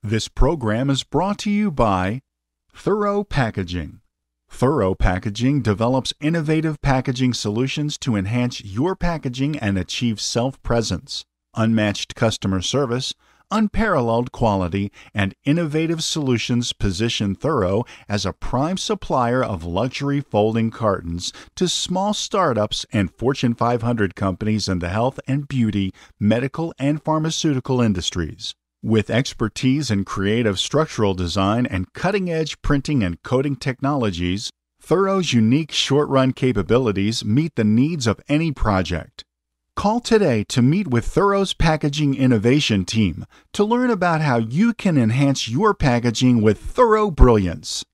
This program is brought to you by Thorough Packaging. Thorough Packaging develops innovative packaging solutions to enhance your packaging and achieve self-presence, unmatched customer service, unparalleled quality, and innovative solutions position Thorough as a prime supplier of luxury folding cartons to small startups and Fortune 500 companies in the health and beauty, medical, and pharmaceutical industries. With expertise in creative structural design and cutting-edge printing and coating technologies, Thorough's unique short-run capabilities meet the needs of any project. Call today to meet with Thorough's Packaging Innovation Team to learn about how you can enhance your packaging with thorough brilliance.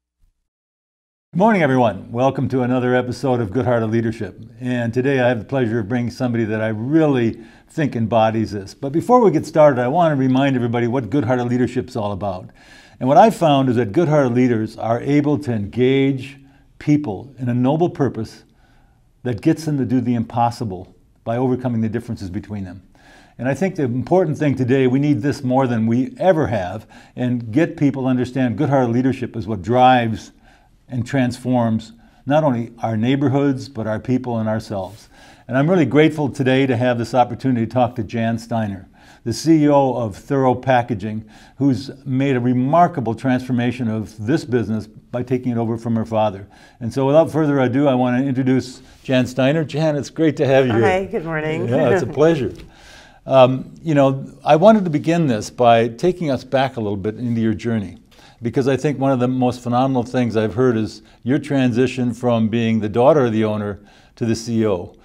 Good morning, everyone. Welcome to another episode of Good-Hearted Leadership. And today I have the pleasure of bringing somebody that I really think embodies this. But before we get started, I want to remind everybody what Good-Hearted Leadership is all about. And what I've found is that good-hearted leaders are able to engage people in a noble purpose that gets them to do the impossible by overcoming the differences between them. And I think the important thing today, we need this more than we ever have, and get people to understand good-hearted leadership is what drives and transforms not only our neighborhoods, but our people and ourselves. And I'm really grateful today to have this opportunity to talk to Jan Steiner, the CEO of Thorough Packaging, who's made a remarkable transformation of this business by taking it over from her father. And so without further ado, I want to introduce Jan Steiner. Jan, it's great to have you here. Hi, good morning. Yeah, it's a pleasure. I wanted to begin this by taking us back a little bit into your journey, because I think one of the most phenomenal things I've heard is your transition from being the daughter of the owner to the CEO.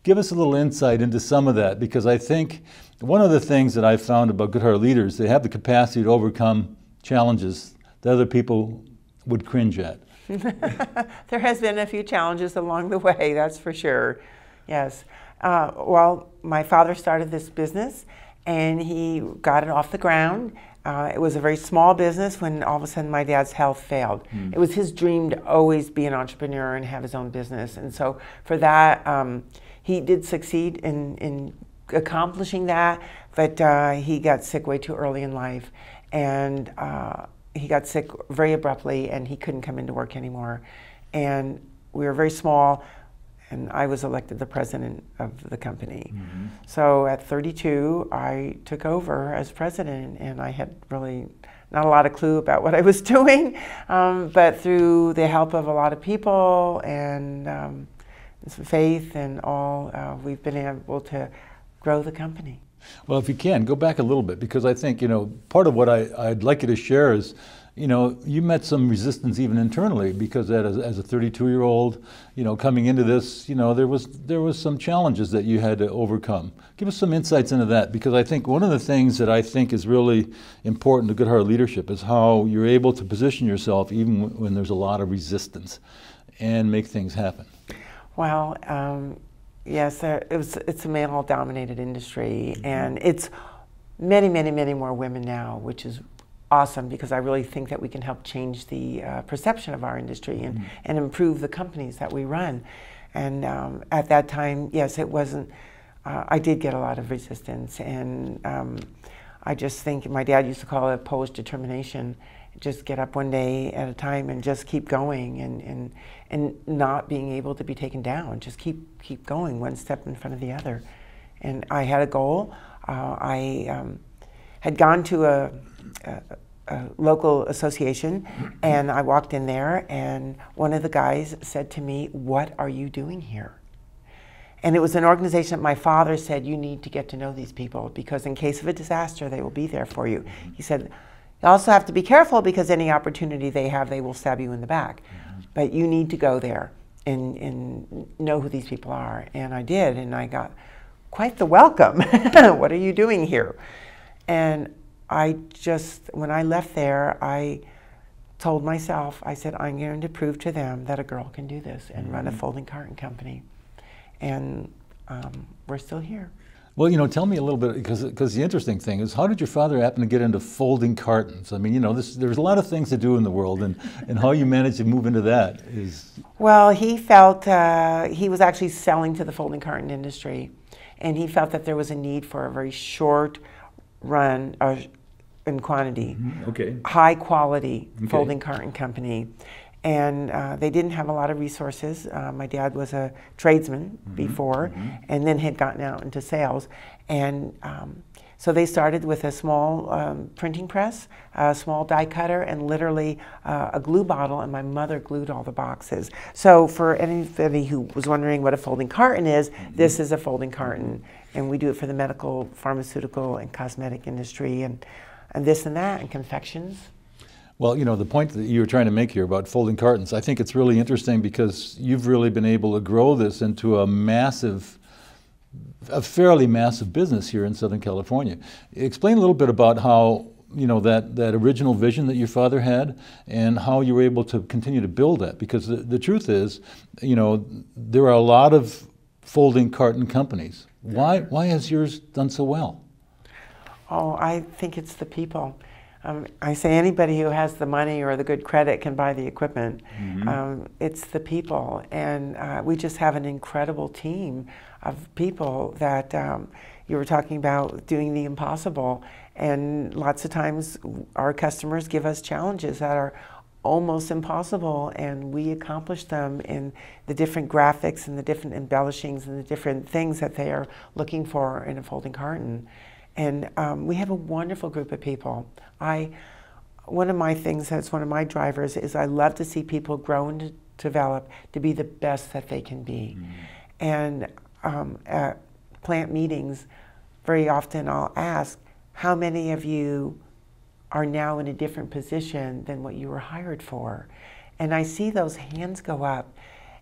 Give us a little insight into some of that, because I think one of the things that I've found about good-hearted leaders, they have the capacity to overcome challenges that other people would cringe at. There has been a few challenges along the way, that's for sure. Yes. Well, my father started this business and he got it off the ground. It was a very small business when all of a sudden my dad's health failed. It was his dream to always be an entrepreneur and have his own business. And so for that, he did succeed in accomplishing that, but he got sick way too early in life. And he got sick very abruptly and he couldn't come into work anymore. And we were very small, and I was elected the president of the company. So at 32, I took over as president, and I had really not a lot of clue about what I was doing, but through the help of a lot of people and some faith and all, we've been able to grow the company. Well, if you can, go back a little bit, because I think, part of what I'd like you to share is, you met some resistance even internally, because as a 32-year-old, coming into this, there was some challenges that you had to overcome. Give us some insights into that, because I think one of the things that I think is really important to good-hearted leadership is how you're able to position yourself even when there's a lot of resistance and make things happen. Well, yes, it's a male-dominated industry, and it's many, many, many more women now, which is awesome, because I really think that we can help change the perception of our industry and improve the companies that we run. And at that time, yes, it wasn't, I did get a lot of resistance, and I just think my dad used to call it Polish determination. Just get up one day at a time and just keep going, and not being able to be taken down. Just keep going, one step in front of the other. And I had a goal. I had gone to a local association, and I walked in there, and one of the guys said to me, "What are you doing here?" And it was an organization that my father said, "You need to get to know these people, because in case of a disaster, they will be there for you." He said, "You also have to be careful, because any opportunity they have, they will stab you in the back. But you need to go there and know who these people are." And I did, and I got quite the welcome. "What are you doing here?" And when I left there, I told myself, I said, I'm going to prove to them that a girl can do this and run a folding carton company. And we're still here. Well, tell me a little bit, because the interesting thing is, how did your father happen to get into folding cartons? I mean, there's a lot of things to do in the world, and how you managed to move into that is... Well, he felt, he was actually selling to the folding carton industry, and he felt that there was a need for a very short run, in quantity. Okay. High quality folding carton company. And they didn't have a lot of resources. My dad was a tradesman before, and then had gotten out into sales. And so they started with a small printing press, a small die cutter, and literally a glue bottle, and my mother glued all the boxes. So for anybody who was wondering what a folding carton is, this is a folding carton. And we do it for the medical, pharmaceutical, and cosmetic industry, and this and that, and confections. Well, you know, the point that you were trying to make here about folding cartons, I think it's really interesting because you've really been able to grow this into a fairly massive business here in Southern California. Explain a little bit about how, you know, that original vision that your father had and how you were able to continue to build that. Because the truth is, you know, there are a lot of folding carton companies. Why has yours done so well? Oh, I think it's the people. I say anybody who has the money or the good credit can buy the equipment. It's the people, and we just have an incredible team of people that you were talking about doing the impossible, and lots of times our customers give us challenges that are almost impossible, and we accomplish them in the different graphics and the different embellishings and the different things that they are looking for in a folding carton. And we have a wonderful group of people. One of my things that's one of my drivers is I love to see people grow and develop to be the best that they can be. And at plant meetings, very often I'll ask, how many of you are now in a different position than what you were hired for? And I see those hands go up.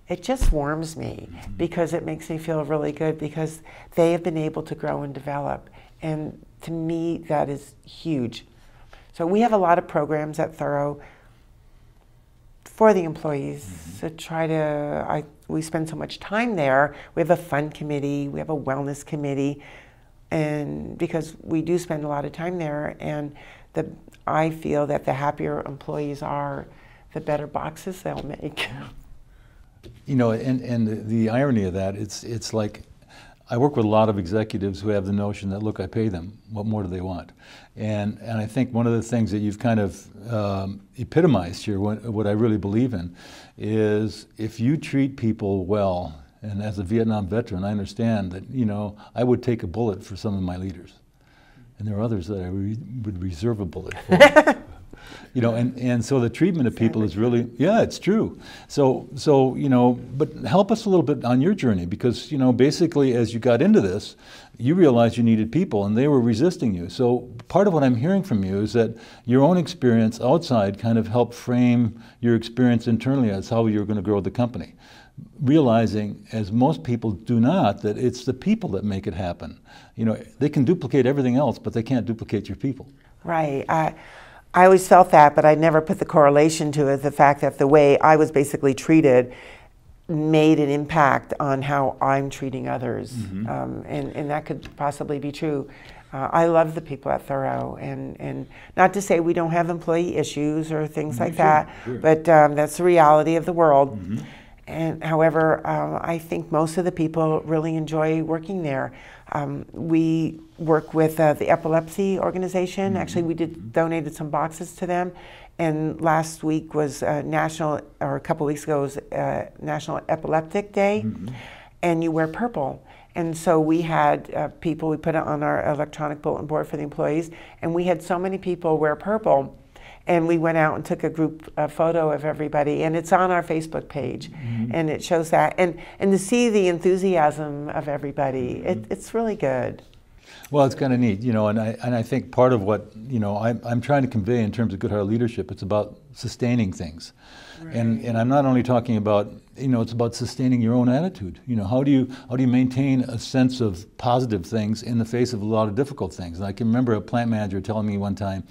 It just warms me because it makes me feel really good because they have been able to grow and develop. And to me, that is huge. So we have a lot of programs at Thorough for the employees to try to, we spend so much time there. We have a fun committee, we have a wellness committee, and because we do spend a lot of time there, and I feel that the happier employees are, the better boxes they'll make. You know, and the irony of that, it's like, I work with a lot of executives who have the notion that, look, I pay them, what more do they want? And I think one of the things that you've kind of epitomized here, what I really believe in, is if you treat people well, and as a Vietnam veteran, I understand that, you know, I would take a bullet for some of my leaders. And there are others that I would reserve a bullet for. You know, and so the treatment of people is really, yeah, it's true. So, you know, but help us a little bit on your journey because, you know, basically as you got into this, you realized you needed people and they were resisting you. So part of what I'm hearing from you is that your own experience outside kind of helped frame your experience internally as how you're going to grow the company. Realizing, as most people do not, that it's the people that make it happen. You know, they can duplicate everything else, but they can't duplicate your people. Right. I always felt that, but I never put the correlation to it, the fact that the way I was basically treated made an impact on how I'm treating others. And that could possibly be true. I love the people at Thorough, and not to say we don't have employee issues or things like that, but that's the reality of the world. And however, I think most of the people really enjoy working there. We work with the epilepsy organization. Actually, we donated some boxes to them. And last week was a couple weeks ago was National Epileptic Day. And you wear purple. And so we had people, we put it on our electronic bulletin board for the employees, and we had so many people wear purple. And we went out and took a group photo of everybody, and it's on our Facebook page, and it shows that. And to see the enthusiasm of everybody, it's really good. Well, it's kind of neat, you know, and I think part of what, you know, I'm trying to convey in terms of good heart leadership, it's about sustaining things. Right. And I'm not only talking about, you know, it's about sustaining your own attitude. You know, how do you maintain a sense of positive things in the face of a lot of difficult things? And I can remember a plant manager telling me one time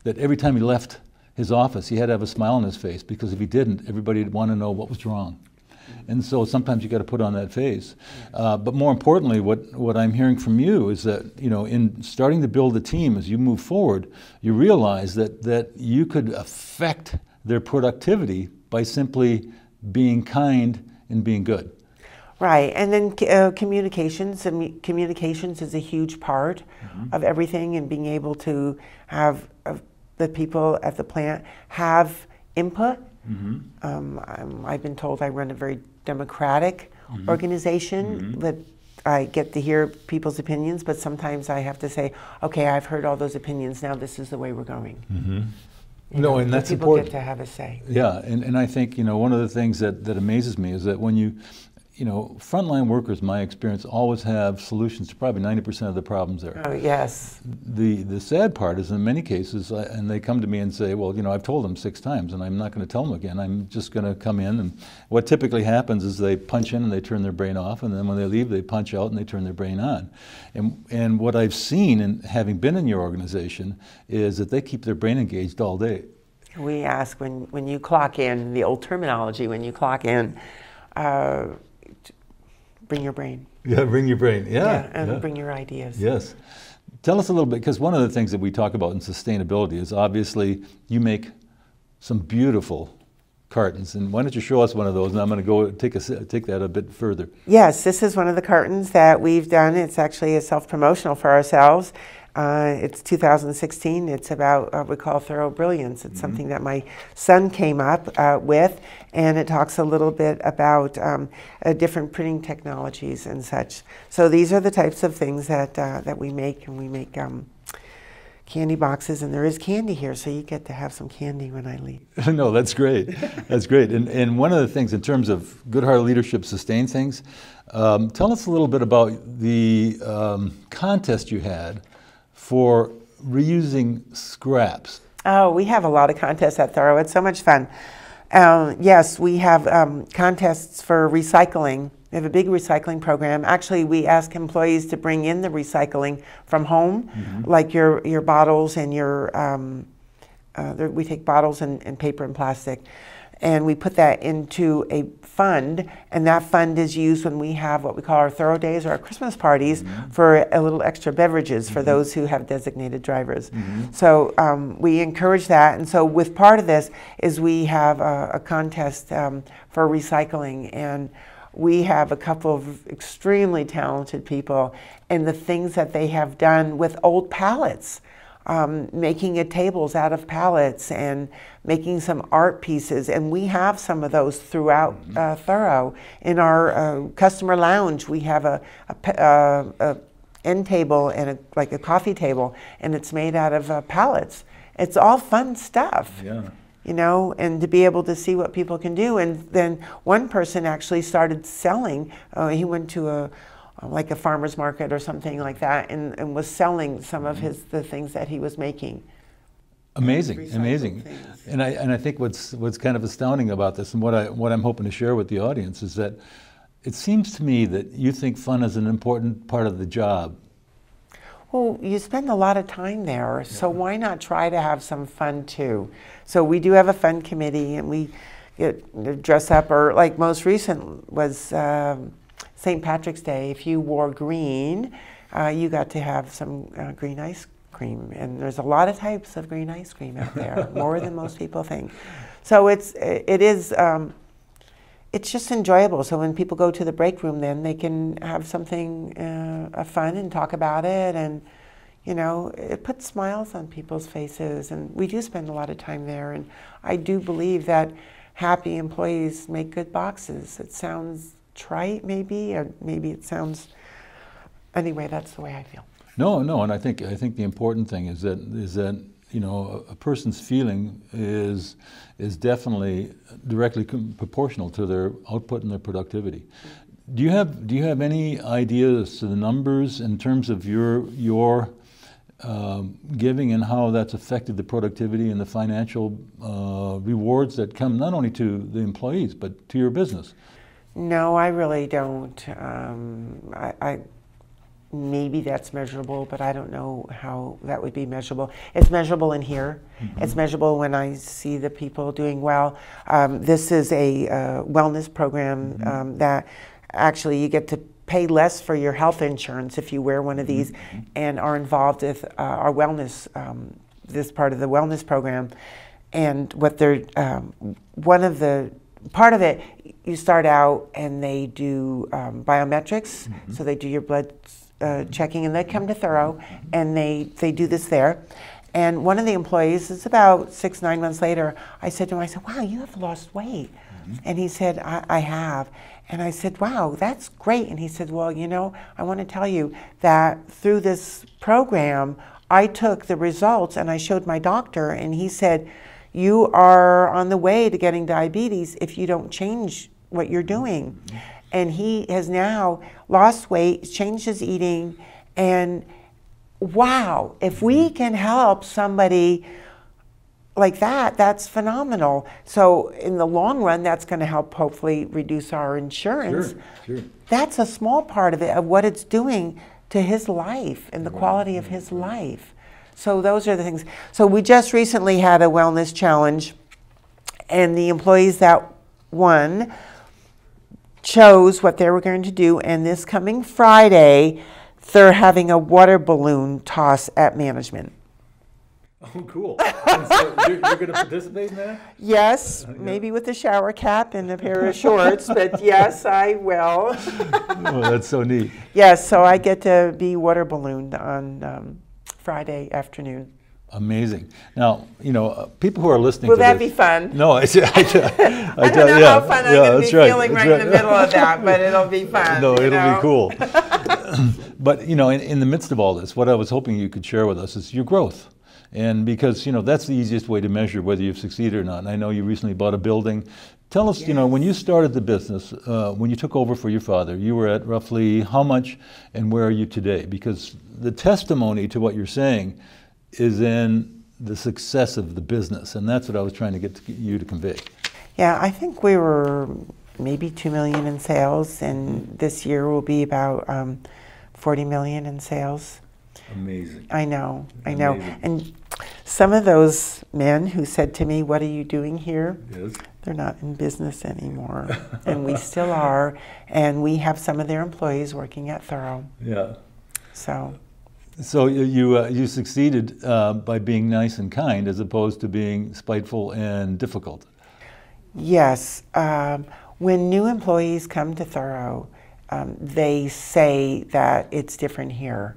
that every time he left his office, he had to have a smile on his face, because if he didn't, everybody would want to know what was wrong. And so sometimes you got to put on that face. But more importantly, what I'm hearing from you is that, you know, in starting to build a team as you move forward, you realize that you could affect their productivity by simply being kind and being good. Right, and then communications. Communications is a huge part of everything, and being able to have the people at the plant have input. I've been told I run a very democratic organization, that I get to hear people's opinions, but sometimes I have to say, okay, I've heard all those opinions, now this is the way we're going. No, and that's people important. Get to have a say. Yeah, and I think, one of the things that amazes me is that when frontline workers, my experience, always have solutions to probably 90% of the problems there. Oh, yes. The sad part is in many cases, and they come to me and say, well, I've told them 6 times and I'm not going to tell them again. I'm just going to come in, and what typically happens is they punch in and they turn their brain off, and then when they leave they punch out and they turn their brain on. And what I've seen, and having been in your organization, is that they keep their brain engaged all day. We ask when you clock in, the old terminology, when you clock in, bring your brain. Yeah, bring your brain. And bring your ideas. Yes. Tell us a little bit, because one of the things that we talk about in sustainability is obviously you make some beautiful cartons. And why don't you show us one of those, and I'm going to go take that a bit further. Yes, this is one of the cartons that we've done. It's actually a self-promotional for ourselves. It's 2016. It's about what we call thorough brilliance. It's something that my son came up with, and it talks a little bit about different printing technologies and such. So these are the types of things that we make, and we make candy boxes, and there is candy here, so you get to have some candy when I leave. No, that's great. That's great. And one of the things in terms of Good Heart Leadership Sustain Things, tell us a little bit about the contest you had for reusing scraps. Oh, we have a lot of contests at Thorough. It's so much fun. Yes, we have contests for recycling. We have a big recycling program. Actually, we ask employees to bring in the recycling from home, like your bottles and your, we take bottles and paper and plastic, and we put that into a fund, and that fund is used when we have what we call our Thorough Days or our Christmas parties for a little extra beverages for those who have designated drivers. So we encourage that, and so with part of this is we have a contest for recycling, and we have a couple of extremely talented people, and the things that they have done with old pallets. Making tables out of pallets and making some art pieces, and we have some of those throughout Thorough. In our customer lounge, we have a end table and like a coffee table, and it's made out of pallets. It's all fun stuff. Yeah. And to be able to see what people can do. And then one person actually started selling. He went to like a farmer's market or something like that, and was selling some of the things that he was making. Amazing, amazing. And I think what's kind of astounding about this, and what I'm hoping to share with the audience, is that it seems to me that you think fun is an important part of the job. Well, you spend a lot of time there, so why not try to have some fun too? So we do have a fun committee, and we dress up, or like most recent was St. Patrick's Day. If you wore green, you got to have some green ice cream, and there's a lot of types of green ice cream out there, more than most people think. So it's just enjoyable. So when people go to the break room, then they can have something fun and talk about it, and it puts smiles on people's faces. And we do spend a lot of time there, and I do believe that happy employees make good boxes. It sounds trite, maybe, or maybe it sounds. Anyway, that's the way I feel. No, and I think the important thing is that a person's feeling is definitely directly proportional to their output and their productivity. Do you have any ideas to the numbers in terms of your giving and how that's affected the productivity and the financial rewards that come not only to the employees but to your business? No, I really don't. Maybe that's measurable, but I don't know how that would be measurable. It's measurable in here. It's measurable when I see the people doing well. This is a wellness program that actually you get to pay less for your health insurance if you wear one of these and are involved with our wellness, this part of the wellness program. And what they're, one of the part of it, you start out and they do biometrics, so they do your blood checking, and they come to Thorough, and they do this there. And one of the employees, it's about 6-9 months later, I said to him, I said, wow, you have lost weight. And he said, I have. And I said, wow, that's great. And he said, well, you know, I want to tell you that through this program, I took the results and I showed my doctor, and he said, you are on the way to getting diabetes if you don't change what you're doing. And he has now lost weight, changed his eating, and wow, if we can help somebody like that, that's phenomenal. So in the long run, that's going to help hopefully reduce our insurance. Sure. That's a small part of it, of what it's doing to his life and the quality of his life. So those are the things. So we just recently had a wellness challenge, and the employees that won chose what they were going to do, and this coming Friday, they're having a water balloon toss at management. Oh, cool. And so you're going to participate in that? Yes, maybe with a shower cap and a pair of shorts, but yes, I will. Oh, that's so neat. Yes, so I get to be water ballooned on Friday afternoon. Amazing. Now, you know, people who are listening Will to that this, be fun? No, I don't know how fun I'm going to be feeling right in the middle of that, but it'll be fun. No, it'll be cool. But, you know, in the midst of all this, what I was hoping you could share with us is your growth. And because, you know, that's the easiest way to measure whether you've succeeded or not. And I know you recently bought a building. Tell us, you know, when you started the business, when you took over for your father, you were at roughly how much, and where are you today? Because the testimony to what you're saying is in the success of the business, and that's what I was trying to get you to convey. Yeah, I think we were maybe 2 million in sales, and this year will be about 40 million in sales. Amazing. I know. And some of those men who said to me, what are you doing here? Yes. They're not in business anymore, and we still are, and we have some of their employees working at Thorough. Yeah. So you succeeded by being nice and kind as opposed to being spiteful and difficult. Yes. When new employees come to Thorough, they say that it's different here.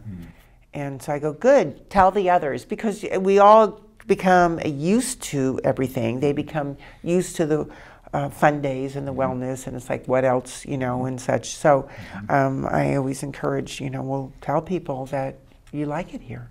And so I go, good, tell the others, because we all become used to everything. They become used to the fun days and the wellness, and it's like, what else, you know, and such. So I always encourage, you know, we'll tell people that you like it here.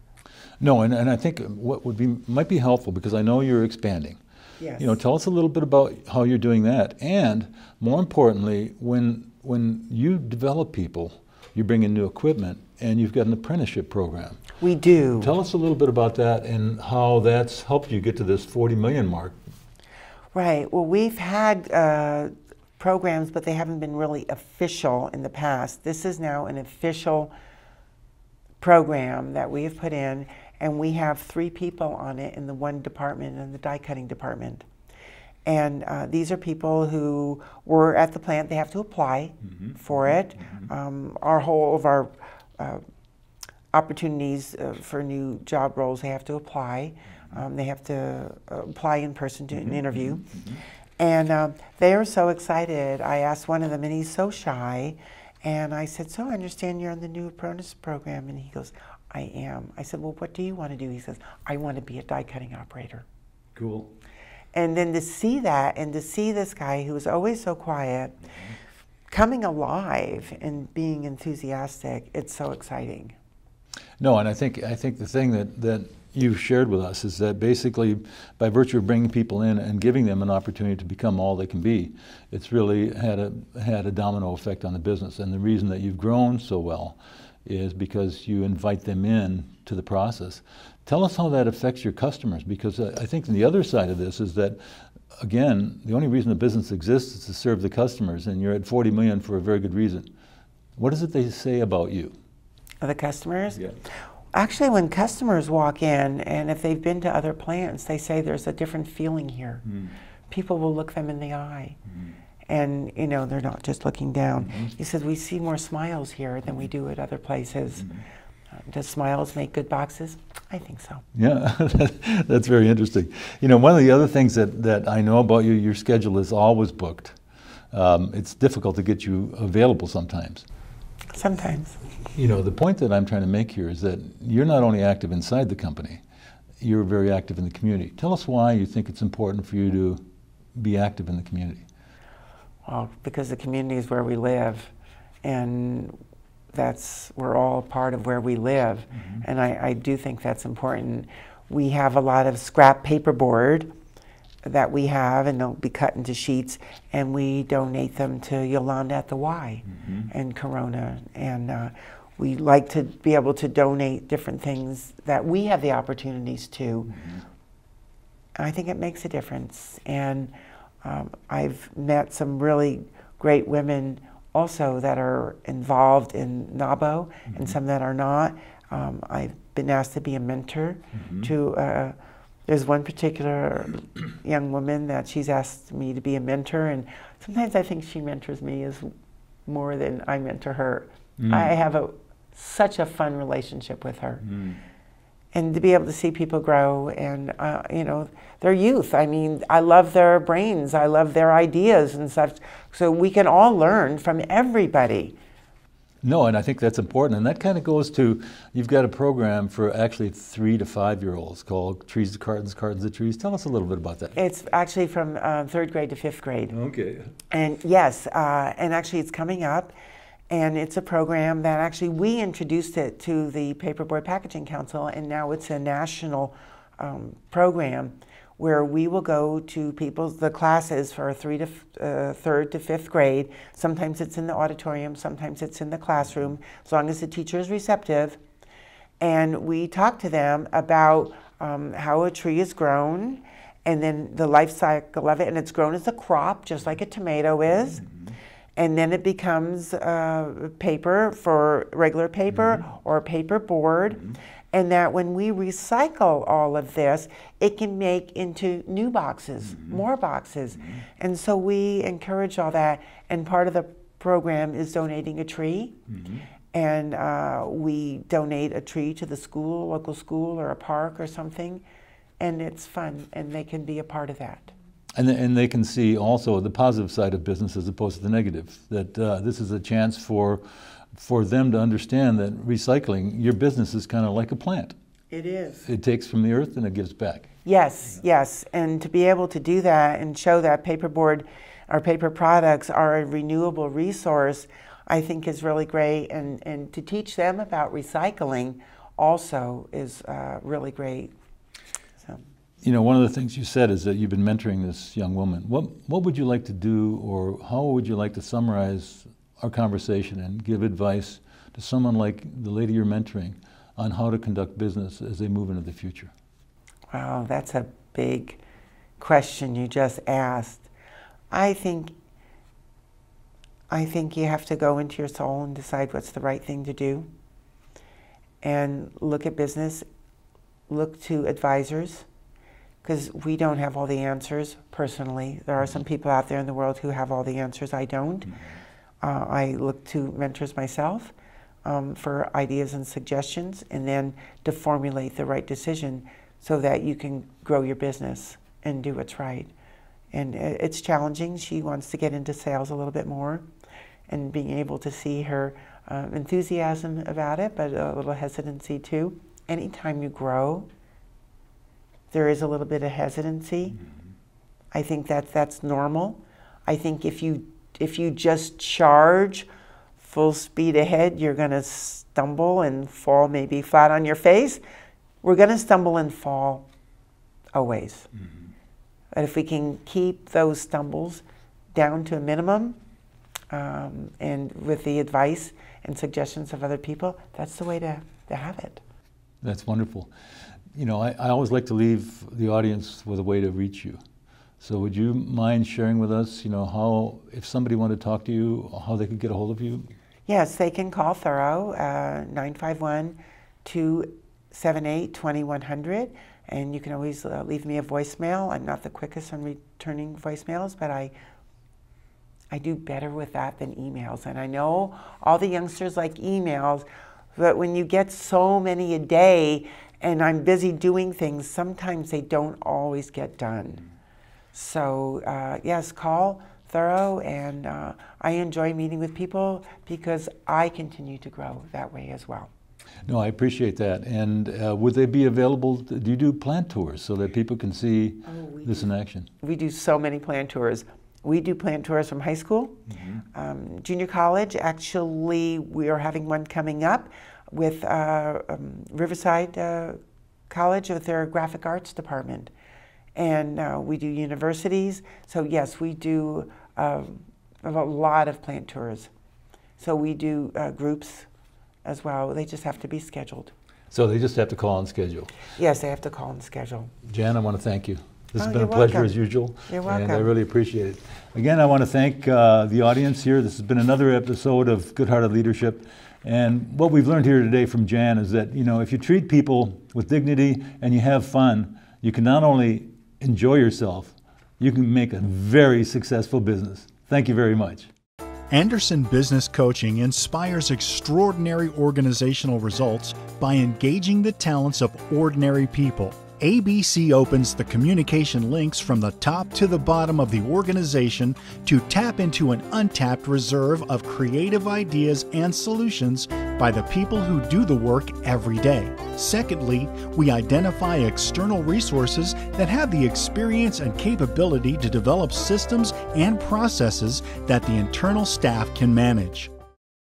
No, and I think what might be helpful, because I know you're expanding. Yes. You know, tell us a little bit about how you're doing that, and more importantly, when you develop people, you bring in new equipment, and you've got an apprenticeship program. We do. Tell us a little bit about that and how that's helped you get to this 40 million mark. Right. Well, we've had programs, but they haven't been really official in the past. This is now an official program that we have put in, and we have 3 people on it in the one department, in the die cutting department. And these are people who were at the plant. They have to apply for it. Our whole of our opportunities for new job roles, they have to apply. They have to apply in person to an interview. And they are so excited. I asked one of them, and he's so shy. And I said, so I understand you're on the new apprentice program. And he goes, I am. I said, well, what do you want to do? He says, I want to be a die cutting operator. Cool. And then to see that, and to see this guy who was always so quiet, coming alive and being enthusiastic, it's so exciting. No, and I think the thing that you've shared with us is that basically by virtue of bringing people in and giving them an opportunity to become all they can be, it's really had a domino effect on the business. And the reason that you've grown so well is because you invite them in to the process. Tell us how that affects your customers, because I think the other side of this is that, again, the only reason the business exists is to serve the customers, and you're at 40 million for a very good reason. What is it they say about you? The customers? Yeah. Actually, when customers walk in, and if they've been to other plants, they say there's a different feeling here. People will look them in the eye. And, you know, they're not just looking down. He said, we see more smiles here than we do at other places. Does smiles make good boxes? I think so. Yeah, that's very interesting. You know, one of the other things that I know about you, your schedule is always booked. It's difficult to get you available sometimes. Sometimes. You know, the point that I'm trying to make here is that you're not only active inside the company, you're very active in the community. Tell us why you think it's important for you to be active in the community. Well, because the community is where we live, and we're all part of where we live. Mm-hmm. And I do think that's important. We have a lot of scrap paperboard that we have, and they'll be cut into sheets, and we donate them to Yolanda at the Y mm-hmm. and Corona. And we like to be able to donate different things that we have the opportunities to. Mm-hmm. I think it makes a difference. And I've met some really great women also that are involved in NABO mm-hmm. and some that are not. I've been asked to be a mentor mm-hmm. to, there's one particular young woman that she's asked me to be a mentor, and sometimes I think she mentors me as more than I mentor her. Mm. I have such a fun relationship with her. Mm. And to be able to see people grow and, you know, their youth. I mean, I love their brains. I love their ideas and such. So we can all learn from everybody. No, and I think that's important. And that kind of goes to, you've got a program for actually 3 to 5-year-olds called Trees to Cartons, Cartons to Trees. Tell us a little bit about that. It's actually from 3rd grade to 5th grade. Okay. And yes, and actually it's coming up. And it's a program that actually we introduced it to the Paperboard Packaging Council, and now it's a national program where we will go to the classes for 3rd to 5th grade. Sometimes it's in the auditorium, sometimes it's in the classroom, as long as the teacher is receptive. And we talk to them about how a tree is grown, and then the life cycle of it, and it's grown as a crop, just like a tomato is. Mm-hmm. And then it becomes paper for regular paper mm-hmm. or paper board. Mm-hmm. And that when we recycle all of this, it can make into new boxes, mm-hmm. more boxes. Mm-hmm. And so we encourage all that. And part of the program is donating a tree. Mm-hmm. And we donate a tree to the school, local school, or a park or something. And it's fun, and they can be a part of that. And they can see also the positive side of business as opposed to the negative, that this is a chance for them to understand that recycling, your business is kind of like a plant. It is. It takes from the earth and it gives back. Yes, yes. And to be able to do that and show that paperboard or paper products are a renewable resource, I think is really great. And to teach them about recycling also is really great. You know, one of the things you said is that you've been mentoring this young woman. What would you like to do, or how would you like to summarize our conversation and give advice to someone like the lady you're mentoring on how to conduct business as they move into the future? Wow, that's a big question you just asked. I think you have to go into your soul and decide what's the right thing to do, and look at business, look to advisors, because we don't have all the answers personally. There are some people out there in the world who have all the answers. I don't. I look to mentors myself for ideas and suggestions, and then to formulate the right decision so that you can grow your business and do what's right. And it's challenging. She wants to get into sales a little bit more, and being able to see her enthusiasm about it, but a little hesitancy too. Anytime you grow, there is a little bit of hesitancy. Mm-hmm. I think that's normal. I think if you just charge full speed ahead, you're going to stumble and fall maybe flat on your face. We're going to stumble and fall always. Mm-hmm. But if we can keep those stumbles down to a minimum, and with the advice and suggestions of other people, that's the way to have it. That's wonderful. You know, I always like to leave the audience with a way to reach you. So would you mind sharing with us, you know, how, if somebody wanted to talk to you, how they could get a hold of you? Yes, they can call Thorough, 951-278-2100. And you can always leave me a voicemail. I'm not the quickest on returning voicemails, but I do better with that than emails. And I know all the youngsters like emails. But when you get so many a day and I'm busy doing things, sometimes they don't always get done. So yes, call thorough, and I enjoy meeting with people because I continue to grow that way as well. No, I appreciate that. And would they be available? Do you do plant tours so that people can see this in action? We do so many plant tours. We do plant tours from high school, junior college. Actually, we are having one coming up with Riverside College with their graphic arts department. And we do universities. So yes, we do a lot of plant tours. So we do groups as well. They just have to be scheduled. So they just have to call and schedule? Yes, they have to call and schedule. Jan, I want to thank you. This has been you're a pleasure welcome. as usual. You're welcome. And I really appreciate it. Again, I want to thank the audience here. This has been another episode of Good-Hearted Leadership. And what we've learned here today from Jan is that, you know, if you treat people with dignity and you have fun, you can not only enjoy yourself, you can make a very successful business. Thank you very much. Anderson Business Coaching inspires extraordinary organizational results by engaging the talents of ordinary people. ABC opens the communication links from the top to the bottom of the organization to tap into an untapped reserve of creative ideas and solutions by the people who do the work every day. Secondly, we identify external resources that have the experience and capability to develop systems and processes that the internal staff can manage.